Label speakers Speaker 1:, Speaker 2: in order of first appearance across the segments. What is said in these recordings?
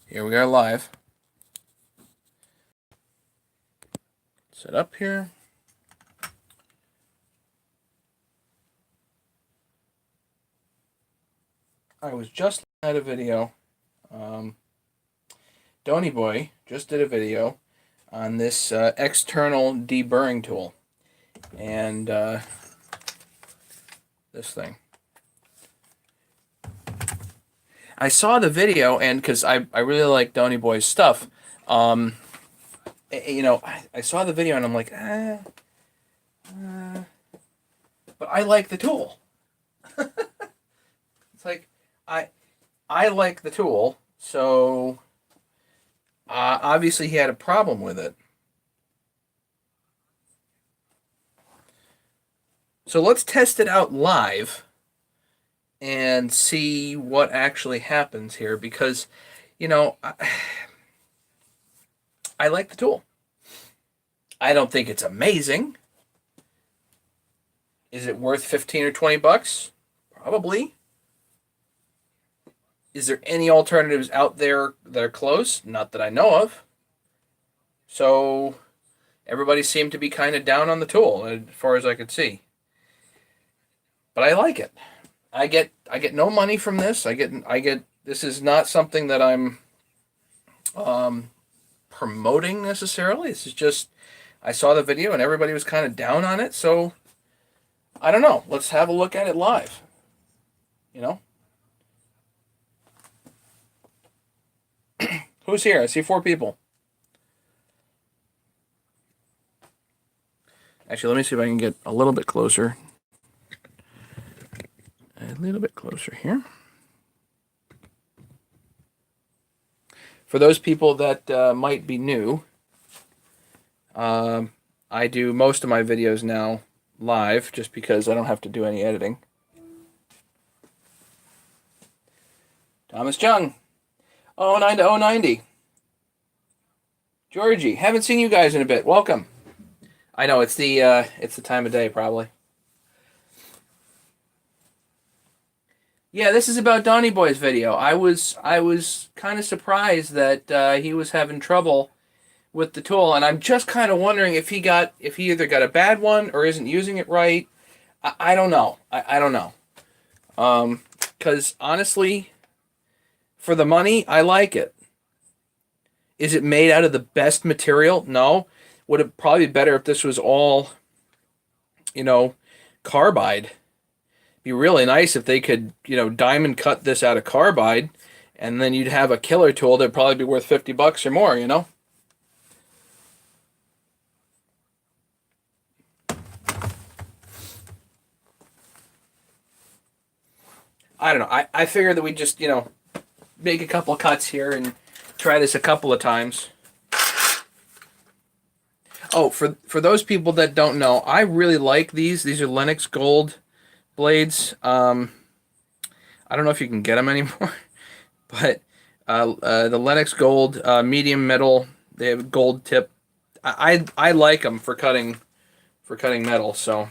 Speaker 1: Here we are live. Set up here. I was just at a video. Donny Boy just did a video on this external deburring tool. And this thing. I saw the video, and because I really like Donny Boy's stuff, you know, I saw the video and I'm like, but I like the tool. It's like, I like the tool, so obviously he had a problem with it. So let's test it out live and see what actually happens here, because, you know, I like the tool. I don't think it's amazing. Is it worth 15 or 20 bucks? Probably. Is there any alternatives out there that are close? Not that I know of. So everybody seemed to be kind of down on the tool as far as I could see. But I like it. I get no money from this. I get this is not something that I'm promoting necessarily. This is just, I saw the video and everybody was kind of down on it, so I don't know. Let's have a look at it live. You know? Who's here? I see 4 people. Actually, let me see if I can get a little bit closer. A little bit closer here. For those people that might be new, I do most of my videos now live just because I don't have to do any editing. Thomas Chung. 09 to 090. Georgie, haven't seen you guys in a bit. Welcome. I know it's the time of day probably. Yeah, this is about Donny Boy's video. I was kind of surprised that he was having trouble with the tool, and I'm just kind of wondering if he either got a bad one or isn't using it right. I don't know. I don't know. Because honestly, for the money, I like it. Is it made out of the best material? No. Would it probably be better if this was all, you know, carbide? Be really nice if they could, you know, diamond cut this out of carbide, and then you'd have a killer tool that'd probably be worth 50 bucks or more, you know? I don't know. I figured that we'd just, you know, make a couple cuts here and try this a couple of times. Oh, for those people that don't know, I really like these. These are Lennox Gold blades. I don't know if you can get them anymore, but the Lennox Gold medium metal, they have gold tip. I like them for cutting metal. So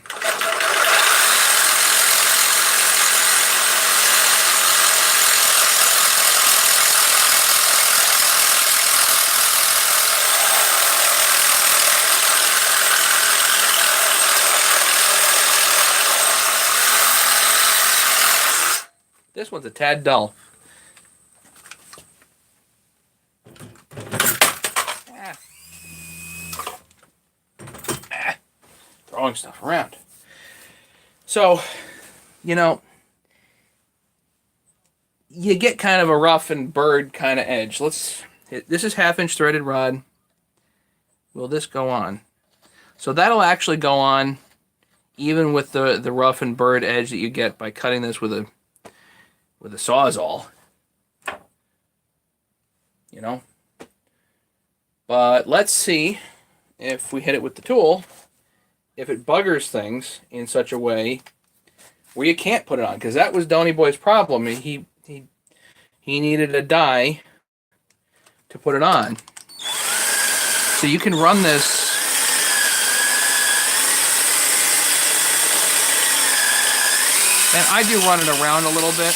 Speaker 1: this one's a tad dull. Throwing stuff around. So, you know, you get kind of a rough and bird kind of edge. This is 1/2-inch threaded rod. Will this go on? So that'll actually go on even with the rough and bird edge that you get by cutting this with a Sawzall. You know? But let's see if we hit it with the tool, if it buggers things in such a way where you can't put it on, because that was Donny Boy's problem. He needed a die to put it on. So you can run this. And I do run it around a little bit.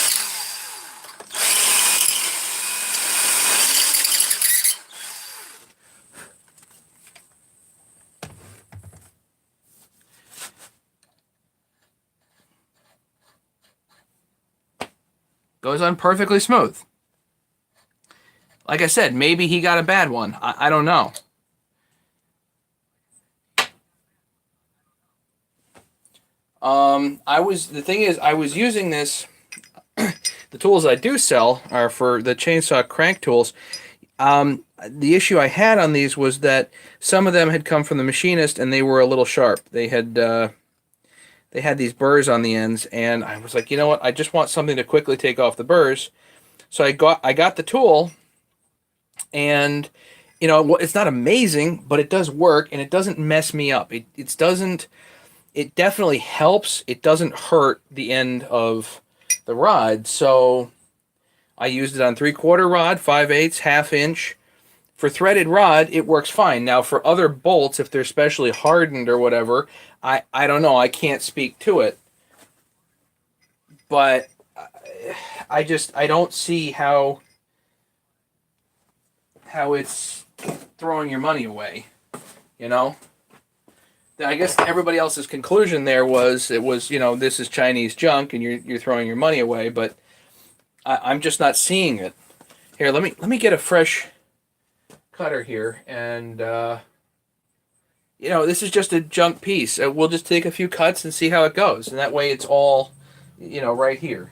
Speaker 1: Goes on perfectly smooth. Like I said, maybe he got a bad one. I don't know. The thing is, I was using this. The tools I do sell are for the chainsaw crank tools. The issue I had on these was that some of them had come from the machinist and they were a little sharp. They had these burrs on the ends, and I was like, you know what? I just want something to quickly take off the burrs. So I got the tool, and it's not amazing, but it does work, and it doesn't mess me up. It doesn't. It definitely helps. It doesn't hurt the end of the rod. So I used it on 3/4 rod, 5/8, ½ inch. For threaded rod, it works fine. Now, for other bolts, if they're specially hardened or whatever, I don't know. I can't speak to it. But I don't see how it's throwing your money away, you know? I guess everybody else's conclusion there was this is Chinese junk and you're throwing your money away, but I'm just not seeing it. Here, let me get a fresh cutter here, and this is just a junk piece. We'll just take a few cuts and see how it goes, and that way it's all right here.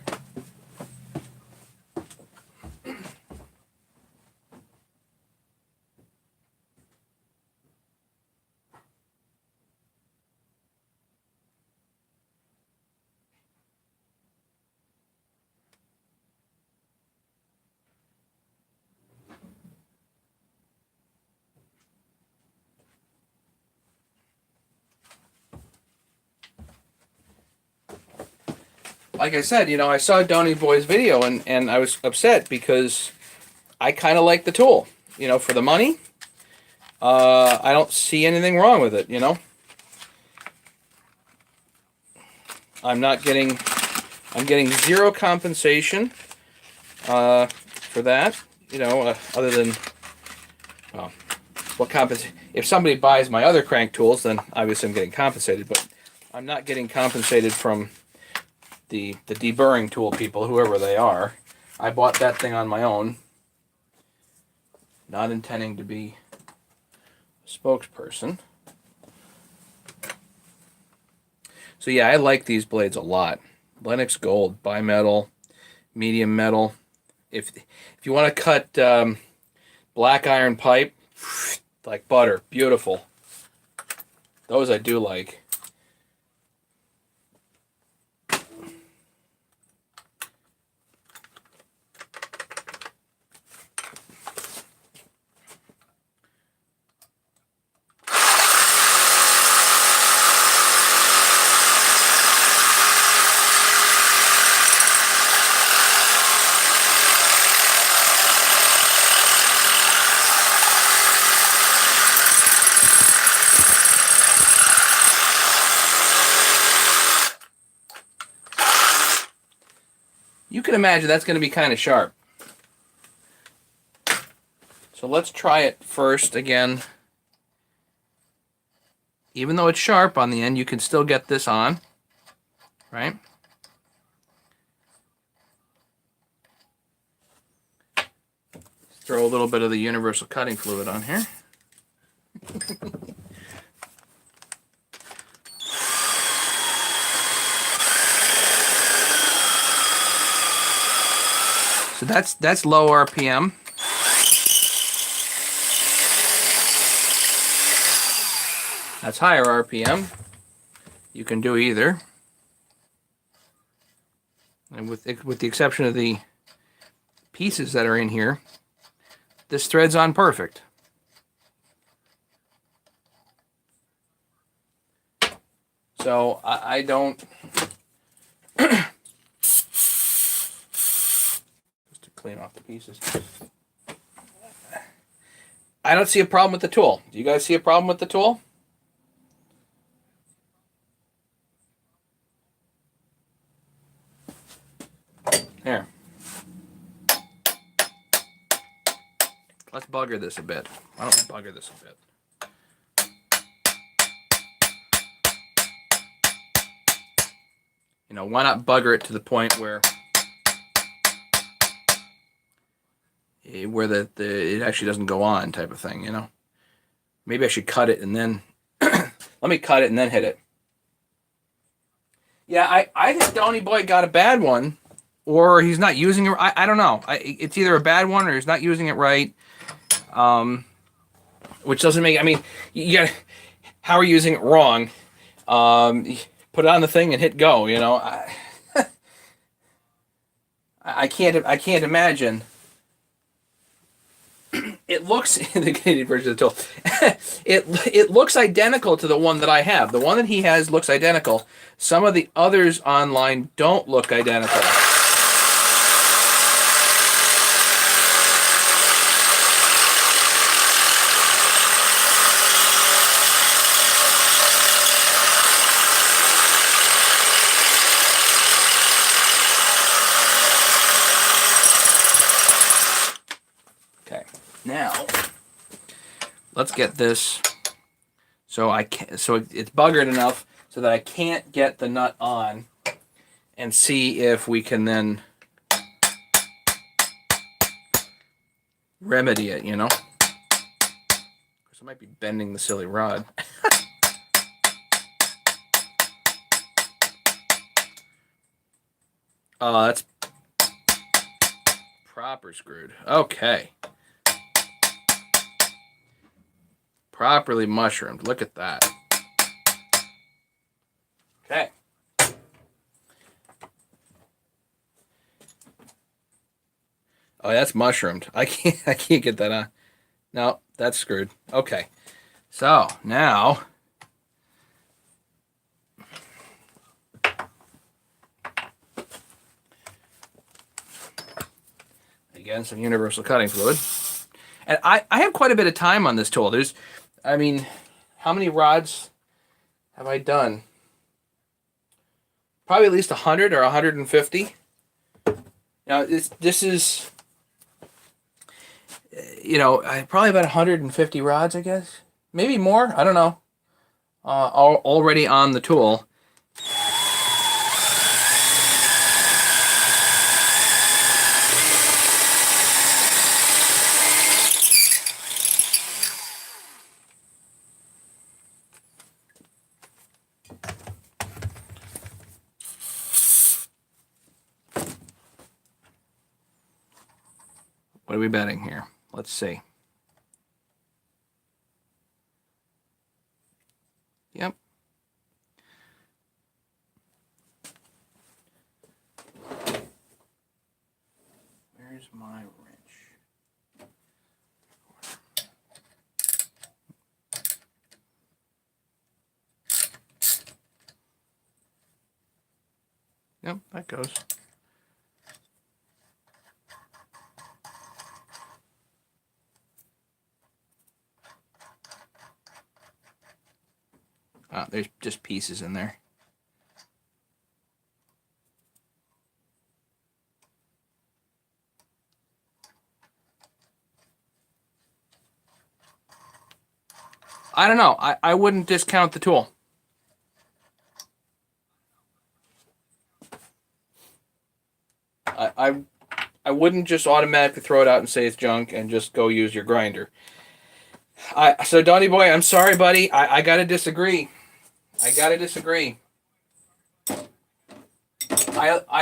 Speaker 1: Like I said, I saw Donny Boy's video and I was upset because I kind of like the tool. For the money, I don't see anything wrong with it, I'm getting zero compensation for that, other than, well, if somebody buys my other crank tools, then obviously I'm getting compensated, but I'm not getting compensated from the deburring tool people, whoever they are. I bought that thing on my own, not intending to be a spokesperson. So yeah, I like these blades a lot. Lennox Gold, bimetal, medium metal. If you want to cut black iron pipe, like butter, beautiful. Those I do like. You can imagine that's going to be kind of sharp. So let's try it first again. Even though it's sharp on the end, you can still get this on, right? Throw a little bit of the universal cutting fluid on here. So that's low RPM. That's higher RPM. You can do either. And with the exception of the pieces that are in here, this thread's on perfect. So I don't clean off the pieces. I don't see a problem with the tool. Do you guys see a problem with the tool? Here. Let's bugger this a bit. Why don't we bugger this a bit? Why not bugger it to the point where where it actually doesn't go on type of thing, you know. Maybe I should cut it and then let me cut it and then hit it. Yeah, I think Donny Boy got a bad one, or he's not using it. I don't know. It's either a bad one or he's not using it right. Which doesn't make. I mean, you got how are you using it wrong? Put it on the thing and hit go. You know, I can't. I can't imagine. It looks indicated version of the tool. It looks identical to the one that I have. The one that he has looks identical. Some of the others online don't look identical. Okay, now let's get this so it's buggered enough so that I can't get the nut on, and see if we can then remedy it, you know. Of course, I might be bending the silly rod. That's proper screwed. Okay. Properly mushroomed. Look at that. Okay. Oh, that's mushroomed. I can't get that on. No, that's screwed. Okay. So, now again, some universal cutting fluid. And I have quite a bit of time on this tool. I mean, how many rods have I done? Probably at least 100 or 150. Now, this is, you know, probably about 150 rods, I guess. Maybe more. I don't know. Already on the tool. What are we betting here? Let's see. Yep. Where's my wrench? Yep, that goes. There's just pieces in there. I don't know. I wouldn't discount the tool. I wouldn't just automatically throw it out and say it's junk and just go use your grinder. So Donny Boy, I'm sorry, buddy. I gotta disagree. I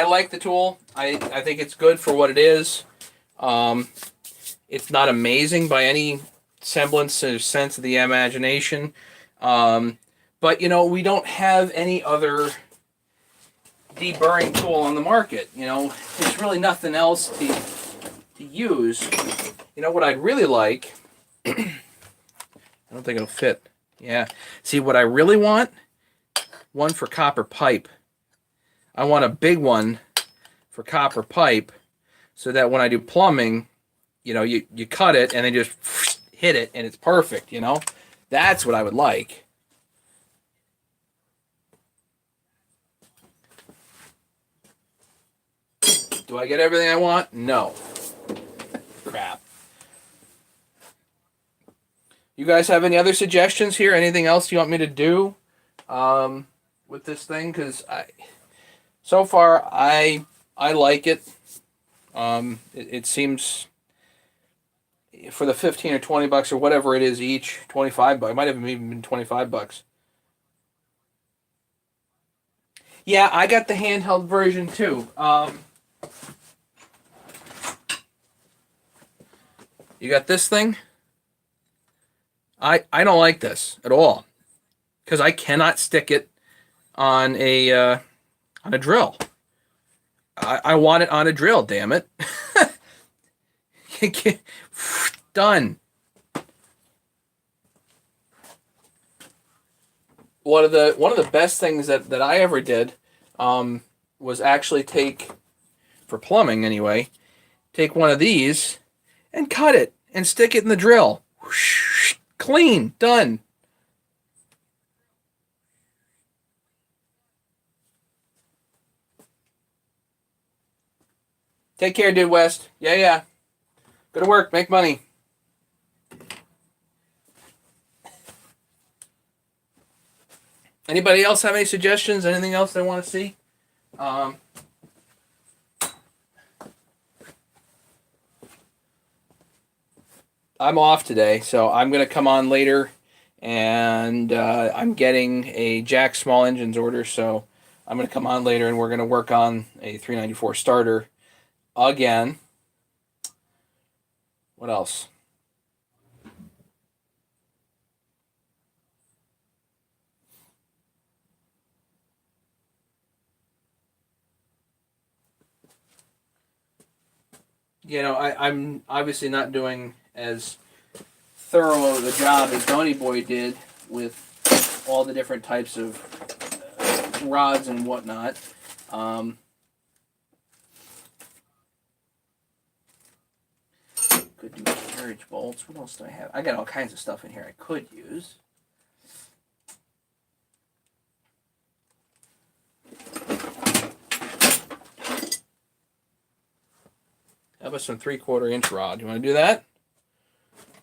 Speaker 1: like the tool. I think it's good for what it is. It's not amazing by any semblance or sense of the imagination. But you know, we don't have any other deburring tool on the market. You know, there's really nothing else to use. You know what I'd really like? I don't think it'll fit. Yeah. See, what I really want? One for copper pipe. I want a big one for copper pipe so that when I do plumbing, you know, you cut it and then just hit it and it's perfect, you know? That's what I would like. Do I get everything I want? No. Crap. You guys have any other suggestions here? Anything else you want me to do with this thing? Because so far I like it. It seems for the 15 or 20 bucks or whatever it is each, 25 bucks. It might have even been 25 bucks. Yeah, I got the handheld version too. You got this thing? I don't like this at all because I cannot stick it on a drill. I want it on a drill. Damn it! Done. One of the best things that I ever did was actually take, for plumbing anyway, take one of these and cut it and stick it in the drill. Clean, done. Take care, dude West. Yeah, yeah. Go to work, make money. Anybody else have any suggestions? Anything else they want to see? Um, I'm off today, so I'm gonna come on later, and I'm getting a Jack Small Engines order, so I'm gonna come on later, and we're gonna work on a 394 starter again. What else? I'm obviously not doing as thorough of a job as Donny Boy did with all the different types of rods and whatnot. Um, could do carriage bolts. What else do I have? I got all kinds of stuff in here I could use. How about some 3/4 inch rod? You want to do that?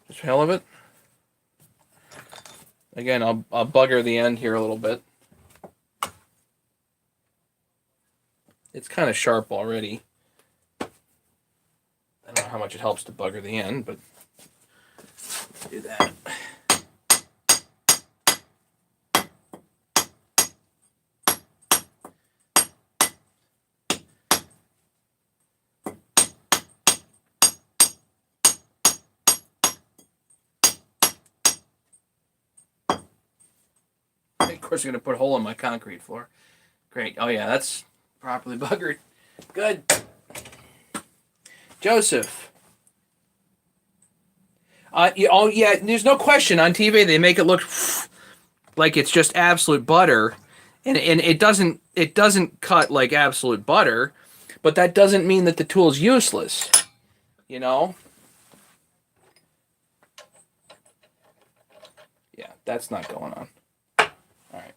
Speaker 1: Just for hell of it. Again, I'll bugger the end here a little bit. It's kind of sharp already. I don't know how much it helps to bugger the end, but do that. Of course, you're going to put a hole in my concrete floor. Great. Oh, yeah, that's properly buggered. Good. Joseph. Oh, yeah, there's no question. On TV, they make it look like it's just absolute butter. And it doesn't cut like absolute butter, but that doesn't mean that the tool's useless. You know? Yeah, that's not going on. All right.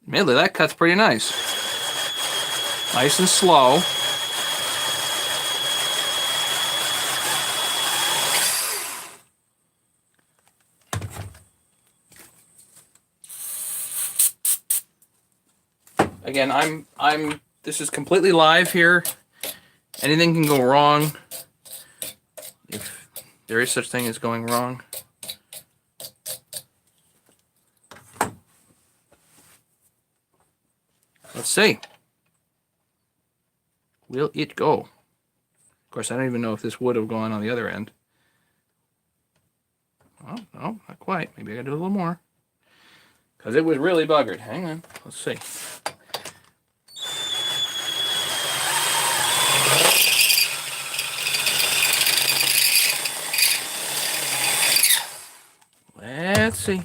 Speaker 1: Admittedly, that cut's pretty nice. Nice and slow. Again, this is completely live here. Anything can go wrong. If there is such thing as going wrong. Let's see. Will it go? Of course, I don't even know if this would have gone on the other end. Oh, no, not quite. Maybe I gotta do a little more. Because it was really buggered. Hang on. Let's see. Let's see.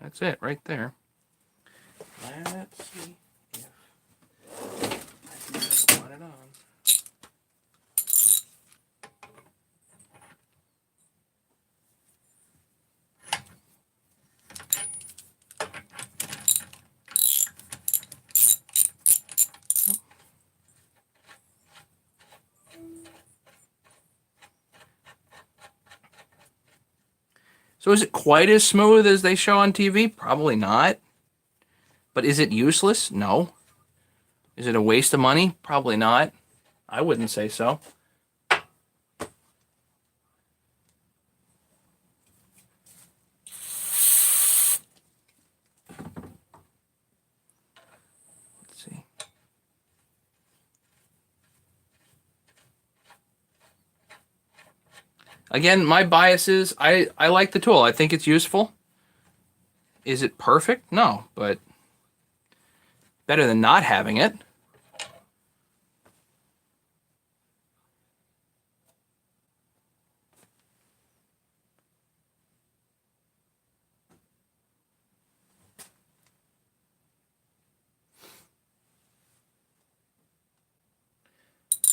Speaker 1: That's it right there. Let's see if I can just slot it on. So is it quite as smooth as they show on TV? Probably not. But is it useless? No. Is it a waste of money? Probably not. I wouldn't say so. Let's see. Again, my bias is I like the tool. I think it's useful. Is it perfect? No, but better than not having it.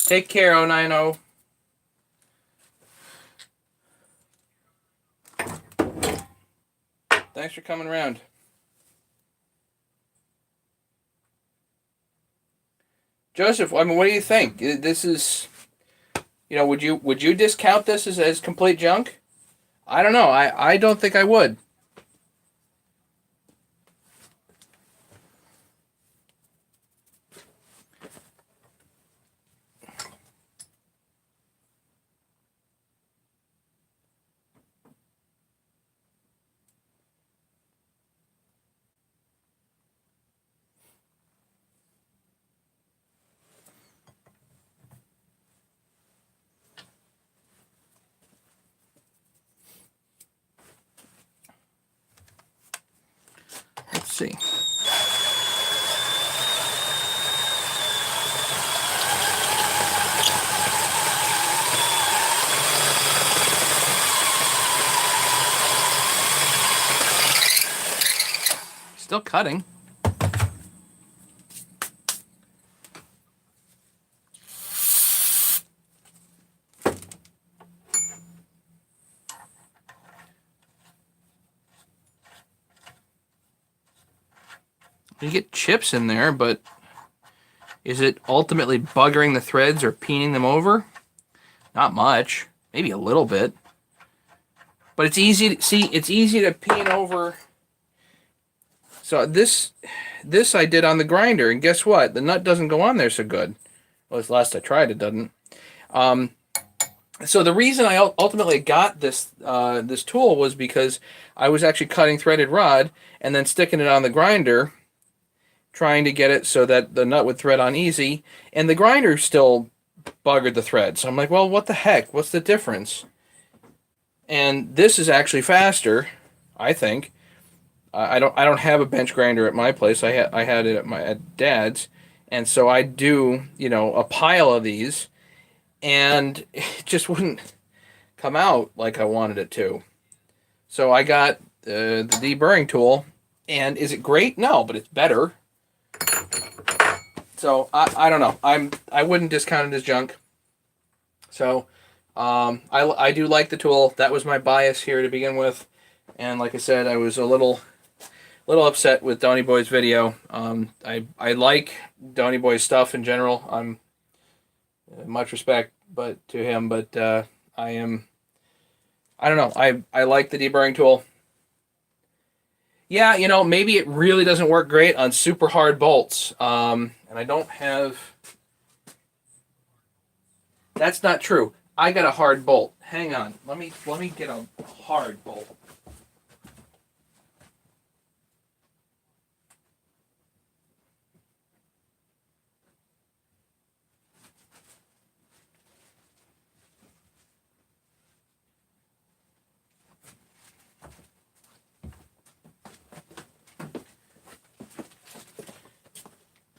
Speaker 1: Take care, 090. Thanks for coming around. Joseph, I mean, what do you think? This is, would you discount this as complete junk? I don't know. I don't think I would. Let's see. Still cutting. You get chips in there, but is it ultimately buggering the threads or peening them over? Not much. Maybe a little bit. But it's easy to see. It's easy to peen over. So this I did on the grinder, and guess what? The nut doesn't go on there so good. Well, as last I tried, it doesn't. So the reason I ultimately got this this tool was because I was actually cutting threaded rod and then sticking it on the grinder, trying to get it so that the nut would thread on easy, and the grinder still buggered the thread. So I'm like, well, what the heck? What's the difference? And this is actually faster, I think. I don't have a bench grinder at my place. I had it at Dad's, and so I do a pile of these, and it just wouldn't come out like I wanted it to. So I got the deburring tool, and is it great? No, but it's better. So I don't know. I wouldn't discount it as junk. So I do like the tool. That was my bias here to begin with, and like I said, I was a little upset with Donny Boy's video. I like Donny Boy's stuff in general. I'm much respect to him, but I don't know. I like the deburring tool. Yeah, maybe it really doesn't work great on super hard bolts. And I don't have. That's not true. I got a hard bolt. Hang on. Let me get a hard bolt.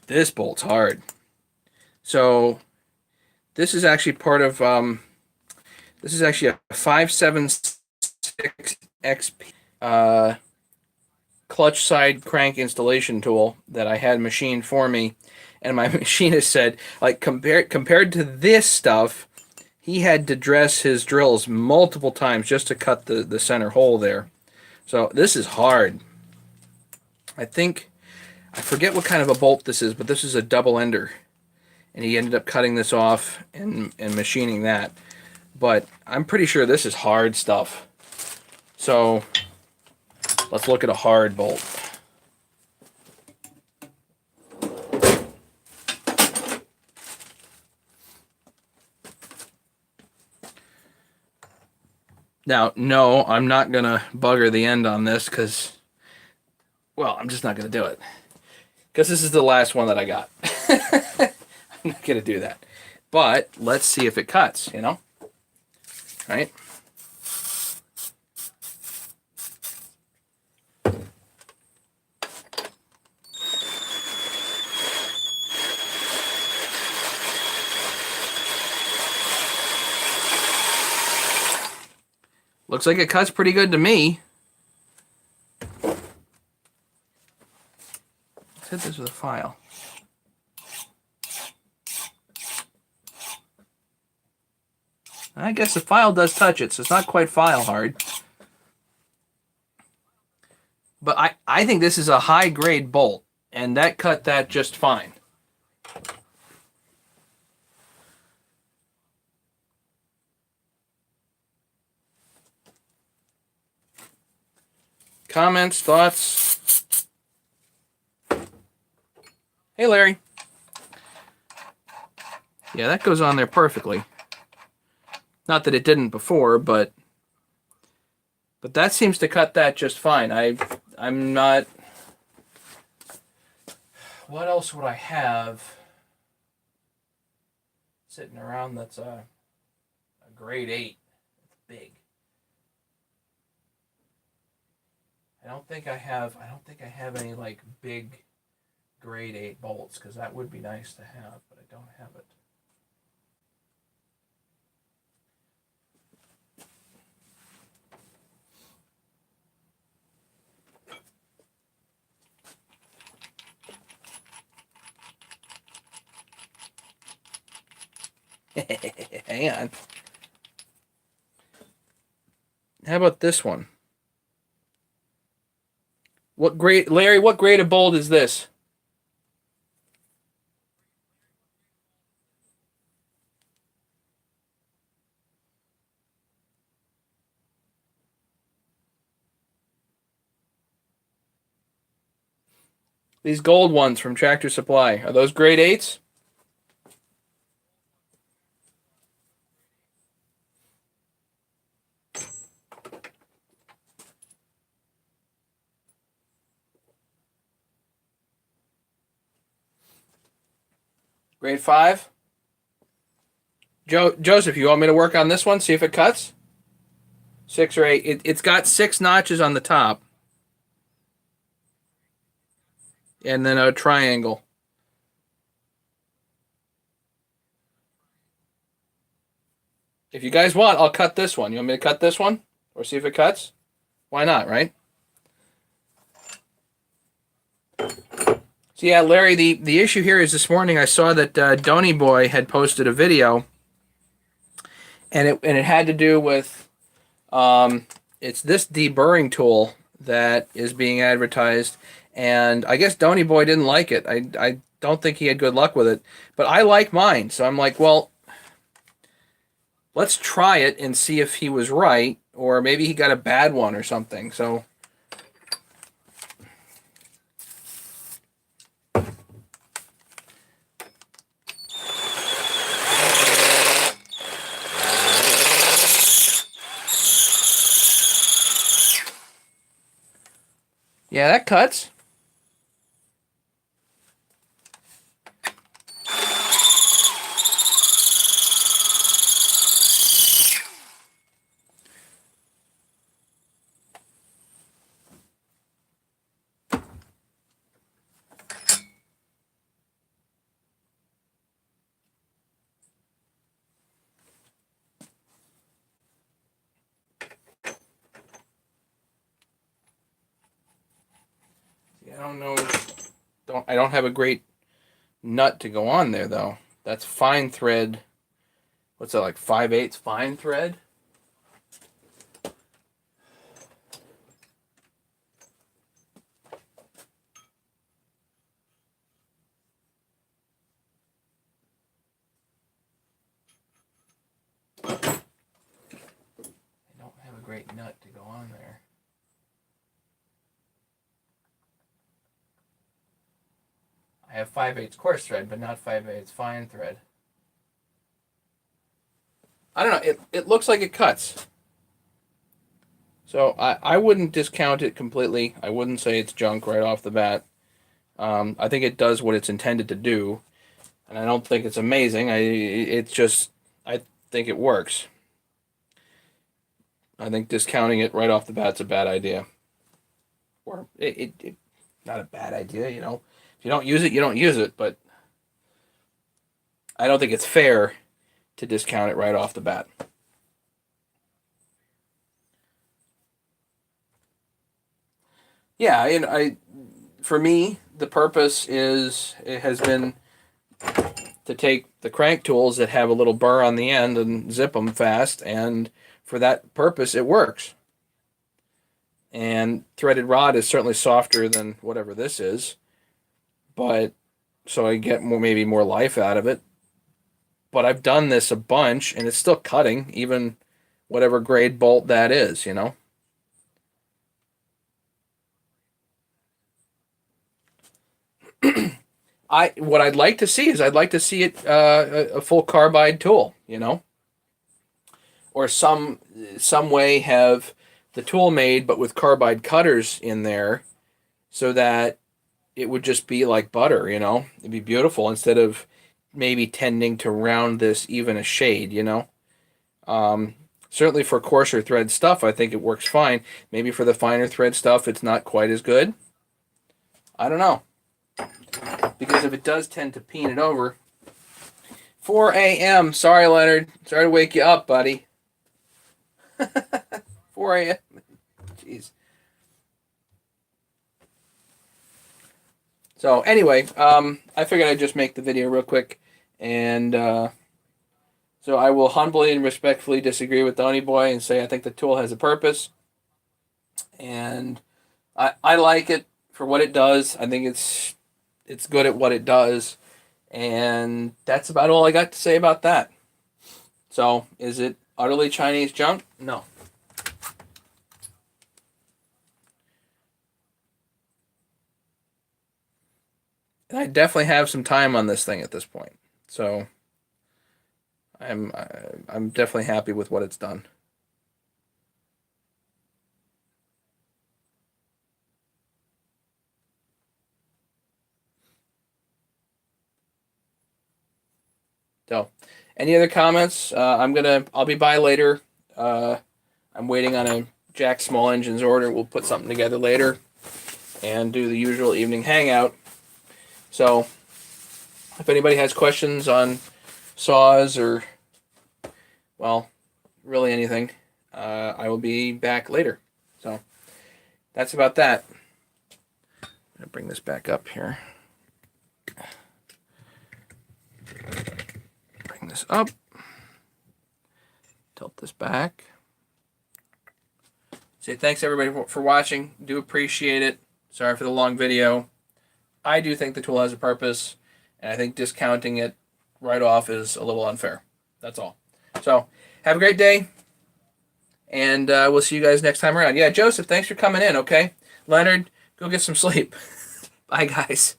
Speaker 1: This bolt's hard. So this is actually part of this is actually a 576 XP clutch side crank installation tool that I had machined for me, and my machinist said, like, compared to this stuff, he had to dress his drills multiple times just to cut the center hole there. So this is hard. I forget what kind of a bolt this is, but this is a double ender. And he ended up cutting this off and machining that. But I'm pretty sure this is hard stuff. So let's look at a hard bolt. Now, no, I'm not going to bugger the end on this because, well, I'm just not going to do it. Because this is the last one that I got. I'm not going to do that. But let's see if it cuts, you know? Right? Looks like it cuts pretty good to me. Let's hit this with a file. I guess the file does touch it, so it's not quite file hard. But I think this is a high-grade bolt, and that cut that just fine. Comments, thoughts? Hey, Larry. Yeah, that goes on there perfectly. Not that it didn't before, but that seems to cut that just fine. I'm not... What else would I have sitting around that's a grade 8? It's big. I don't think I have any like big grade 8 bolts, because that would be nice to have, but I don't have it. Hang on. How about this one? What grade, Larry, what grade of bolt is this? These gold ones from Tractor Supply, are those grade 8s? Grade 5? Joseph, you want me to work on this one, see if it cuts? 6 or 8. It's got 6 notches on the top. And then a triangle. If you guys want, I'll cut this one. You want me to cut this one? Or see if it cuts? Why not, right? So yeah, Larry, the issue here is this morning I saw that Donny Boy had posted a video, and it had to do with it's this deburring tool that is being advertised, and I guess Donny Boy didn't like it. I don't think he had good luck with it, but I like mine, so I'm like, well, let's try it and see if he was right, or maybe he got a bad one or something. So yeah, that cuts. I don't know. I don't have a great nut to go on there though. That's fine thread. What's that, like 5/8 fine thread? great nut to go on there. I have 5/8 coarse thread, but not 5/8 fine thread. I don't know. It looks like it cuts. So I wouldn't discount it completely. I wouldn't say it's junk right off the bat. I think it does what it's intended to do, and I don't think it's amazing. I think it works. I think discounting it right off the bat's a bad idea. Or it not a bad idea, you know. If you don't use it, you don't use it. But I don't think it's fair to discount it right off the bat. Yeah, for me, the purpose it has been to take the crank tools that have a little burr on the end and zip them fast, and for that purpose, it works. And threaded rod is certainly softer than whatever this is, but so I get maybe more life out of it. But I've done this a bunch, and it's still cutting, even whatever grade bolt that is, you know. What I'd like to see is I'd like to see it a full carbide tool, you know, or some way have the tool made but with carbide cutters in there, so that it would just be like butter, you know. It'd be beautiful instead of maybe tending to round this even a shade, you know. Certainly for coarser thread stuff, I think it works fine. Maybe for the finer thread stuff, it's not quite as good. I don't know. Because if it does tend to peen it over. 4 a.m. Sorry, Leonard. Sorry to wake you up, buddy. 4 a.m. Jeez. So anyway, I figured I'd just make the video real quick. And so I will humbly and respectfully disagree with Donny Boy and say I think the tool has a purpose. And I like it for what it does. I think it's good at what it does, and that's about all I got to say about that. So, is it utterly Chinese junk? No. And I definitely have some time on this thing at this point, so I'm definitely happy with what it's done. So, any other comments? I'll be by later. I'm waiting on a Jack Small Engines order. We'll put something together later and do the usual evening hangout. So, if anybody has questions on saws or, well, really anything, I will be back later. So, that's about that. I'm going to bring this back up here. This up, tilt this back. Say thanks everybody for watching. Do appreciate it. Sorry for the long video. I do think the tool has a purpose, and I think discounting it right off is a little unfair. That's all. So have a great day, and we'll see you guys next time around. Yeah, Joseph, thanks for coming in. Okay, Leonard, go get some sleep. Bye, guys.